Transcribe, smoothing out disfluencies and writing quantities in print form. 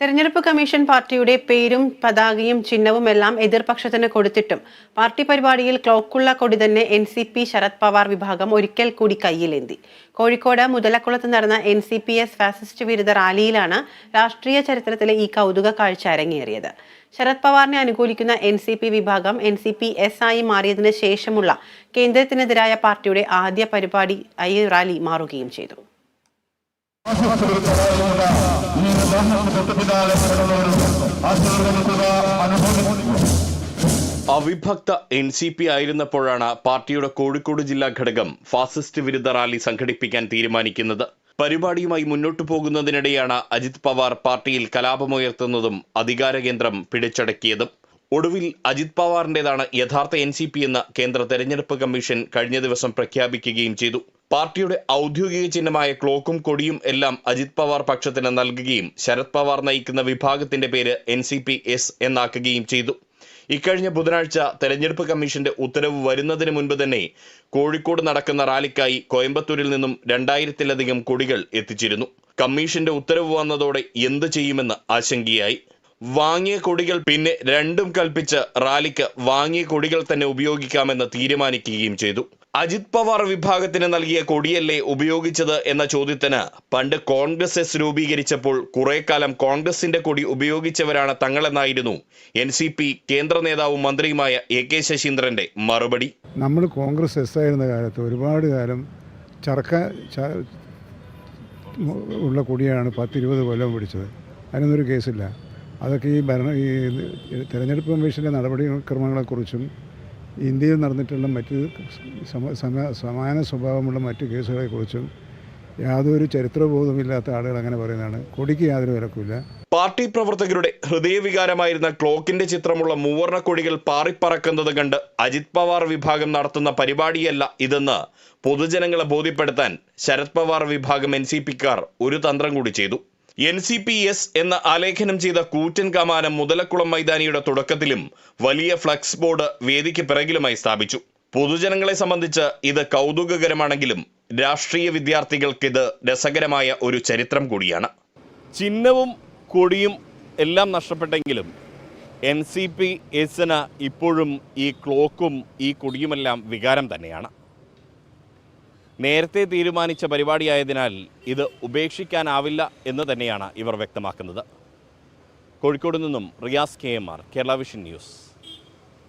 തെരഞ്ഞെടുപ്പ് കമ്മീഷൻ പാർട്ടിയുടെ പേരും പതാകയും ചിഹ്നവുമെല്ലാം എതിർപക്ഷത്തിന് കൊടുത്തിട്ടും പാർട്ടി പരിപാടിയിൽ ക്ലോക്കുള്ള കൊടി തന്നെ NCP ശരത് പവാർ വിഭാഗം ഒരിക്കൽ കൂടി കയ്യിലേന്തി. കോഴിക്കോട് മുതലക്കുളത്ത് നടന്ന NCPS ഫാസിസ്റ്റ് വിരുദ്ധ റാലിയിലാണ് രാഷ്ട്രീയ ചരിത്രത്തിലെ ഈ കൗതുക കാഴ്ച അരങ്ങേറിയത്. ശരത് പവാറിനെ അനുകൂലിക്കുന്ന NCP വിഭാഗം NCPS ആയി മാറിയതിനു ശേഷമുള്ള കേന്ദ്രത്തിനെതിരായ പാർട്ടിയുടെ ആദ്യ പരിപാടിയായി റാലി മാറുകയും ചെയ്തു. അവിഭക്ത NCP ആയിരുന്നപ്പോഴാണ് പാർട്ടിയുടെ കോഴിക്കോട് ജില്ലാ ഘടകം ഫാസിസ്റ്റ് വിരുദ്ധ റാലി സംഘടിപ്പിക്കാൻ തീരുമാനിക്കുന്നത്. പരിപാടിയുമായി മുന്നോട്ടു പോകുന്നതിനിടെയാണ് അജിത് പവാർ പാർട്ടിയിൽ കലാപമുയർത്തുന്നതും അധികാര കേന്ദ്രം പിടിച്ചടക്കിയതും. ഒടുവിൽ അജിത് പവാറിന്റേതാണ് യഥാർത്ഥ NCP എന്ന് കേന്ദ്ര തെരഞ്ഞെടുപ്പ് കമ്മീഷൻ കഴിഞ്ഞ ദിവസം പ്രഖ്യാപിക്കുകയും ചെയ്തു. പാർട്ടിയുടെ ഔദ്യോഗിക ചിഹ്നമായ ക്ലോക്കും കൊടിയും എല്ലാം അജിത് പവാർ പക്ഷത്തിന് നൽകുകയും ശരത് പവാർ നയിക്കുന്ന വിഭാഗത്തിന്റെ പേര് NCPS എന്നാക്കുകയും ചെയ്തു. ഇക്കഴിഞ്ഞ ബുധനാഴ്ച തെരഞ്ഞെടുപ്പ് കമ്മീഷന്റെ ഉത്തരവ് വരുന്നതിന് മുൻപ് തന്നെ കോഴിക്കോട് നടക്കുന്ന റാലിക്കായി കോയമ്പത്തൂരിൽ നിന്നും 2000-ലധികം കൊടികൾ എത്തിച്ചിരുന്നു. കമ്മീഷന്റെ ഉത്തരവ് വന്നതോടെ എന്ത് ചെയ്യുമെന്ന് ആശങ്കയായി. വാങ്ങിയ കൊടികൾ പിന്നെ രണ്ടും കൽപ്പിച്ച് റാലിക്ക് വാങ്ങിയ കൊടികൾ തന്നെ ഉപയോഗിക്കാമെന്ന് തീരുമാനിക്കുകയും ചെയ്തു. അജിത് പവാർ വിഭാഗത്തിന് നൽകിയ കൊടിയല്ലേ ഉപയോഗിച്ചത് എന്ന ചോദ്യത്തിന് പണ്ട് കോൺഗ്രസ് രൂപീകരിച്ചപ്പോൾ കുറെ കാലം കോൺഗ്രസിന്റെ കൊടി ഉപയോഗിച്ചവരാണ് തങ്ങളെന്നായിരുന്നു NCP കേന്ദ്ര നേതാവും മന്ത്രിയുമായ AK ശശീന്ദ്രന്റെ മറുപടി. നമ്മൾ കോൺഗ്രസ് ആയിരുന്ന കാലത്ത് ഒരുപാട് കാലം ഉള്ള കൊടിയാണ് 10-20 കൊല്ലം പിടിച്ചത്. അതിനൊന്നൊരു കേസില്ല. അതൊക്കെ ഈ തെരഞ്ഞെടുപ്പ് കമ്മീഷൻ്റെ നടപടിക്രമങ്ങളെക്കുറിച്ചും ഇന്ത്യയിൽ നടന്നിട്ടുള്ള മറ്റ് സമാന സ്വഭാവമുള്ള മറ്റ് കേസുകളെക്കുറിച്ചും യാതൊരു ചരിത്രബോധമില്ലാത്ത ആളുകൾ അങ്ങനെ പറയുന്നതാണ്. കൊടിക്ക് യാതൊരു വിലക്കുമില്ല. പാർട്ടി പ്രവർത്തകരുടെ ഹൃദയവികാരമായിരുന്ന ക്ലോക്കിന്റെ ചിത്രമുള്ള മൂവർണ്ണ കൊടികൾ പാറിപ്പറക്കുന്നത് കണ്ട് അജിത് പവാർ വിഭാഗം നടത്തുന്ന പരിപാടിയല്ല ഇതെന്ന് പൊതുജനങ്ങളെ ബോധ്യപ്പെടുത്താൻ ശരത് പവാർ വിഭാഗം NCPക്കാർ ഒരു തന്ത്രം കൂടി ചെയ്തു. NCPS എന്ന ആലേഖനം ചെയ്ത കൂറ്റൻ കമാനം മുതലക്കുളം മൈതാനിയുടെ തുടക്കത്തിലും വലിയ ഫ്ലക്സ് ബോർഡ് വേദിക്ക് പിറകിലുമായി സ്ഥാപിച്ചു. പൊതുജനങ്ങളെ സംബന്ധിച്ച് ഇത് കൗതുകകരമാണെങ്കിലും രാഷ്ട്രീയ വിദ്യാർത്ഥികൾക്ക് ഇത് രസകരമായ ഒരു ചരിത്രം കൂടിയാണ്. ചിഹ്നവും കൊടിയും എല്ലാം നഷ്ടപ്പെട്ടെങ്കിലും NCPSന് ഇപ്പോഴും ഈ ക്ലോക്കും ഈ കൊടിയുമെല്ലാം വികാരം തന്നെയാണ്. നേരത്തെ തീരുമാനിച്ച പരിപാടിയായതിനാൽ ഇത് ഉപേക്ഷിക്കാനാവില്ല എന്ന് തന്നെയാണ് ഇവർ വ്യക്തമാക്കുന്നത്. കോഴിക്കോട് നിന്നും Riyas KMR, Kerala vision news.